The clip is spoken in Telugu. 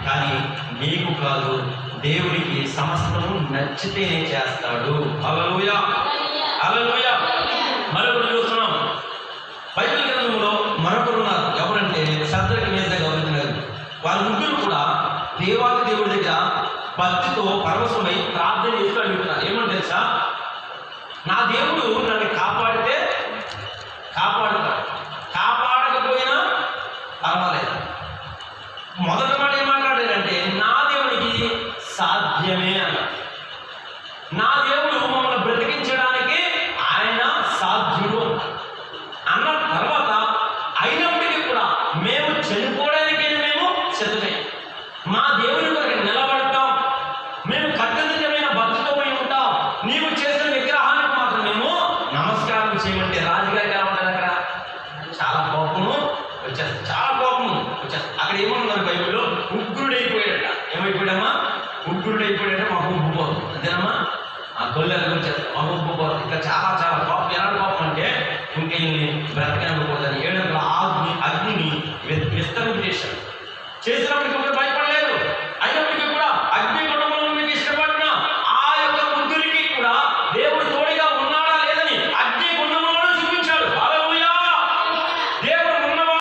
కానీ నీకు కాదు, దేవుడికి సమస్తము నచ్చితేనే చేస్తాడు. హల్లెలూయా, హల్లెలూయా. మరొకరు చూస్తున్నాం బైబిల్ గ్రంథంలో, మరొకరు ఉన్నారు. ఎవరంటే శద్రకు, మేషకు, అబేద్నెగో. వాళ్ళ ముగ్గురు కూడా దేవాది దేవుడి దగ్గర భక్తితో పరవశమై ప్రార్థన చేస్తూ అడుగుతున్నారు. ఏమని తెలుసా? నా దేవుడు నన్ను కాపాడితే కాపాడుతాడు, కాపాడకపోయినా పర్వాలేదు. మొదటి మాట ఏం మాట్లాడారంటే, నా దేవుడికి సాధ్యమే అన్నాడు. నా దేవుడు మమ్మల్ని బ్రతికించడానికి ఆయన సాధ్యుడు అన్న తర్వాత, అయినప్పటికీ కూడా మేము చనిపోవడానికైనా మేము సిద్ధమే, మా దేవుని కొరకు నిలబడతాం, మేము ఖచ్చితమైన భక్తితో పోయి ఉంటాం, నీవు చేసిన విగ్రహానికి మాత్రం మేము నమస్కారం చేయమంటే రాజుగారికి ఎలా ఉంటుంది? అక్కడ చాలా కోపము వచ్చేస్తుంది, చాలా కోపము వచ్చేస్తుంది. అక్కడ ఏమన్నారు బైబిల్లో? ఉగ్రుడైపోయాడట. ఏమైపోయాడమ్మా? ఉగ్రుడైపోయాడంటే మహబూబు పోదు, అంతేనమ్మా? ఆ గొల్లెలకు వచ్చేస్తుంది మహబూబు పోదు. ఇంకా చాలా చాలా కోపం. ఎలాంటి కోపం అంటే, ఇంకా బ్రతకనుకోదని 7 అగ్నిని విస్తరింప చేశాడు. చేసినప్పటికీ భయపడ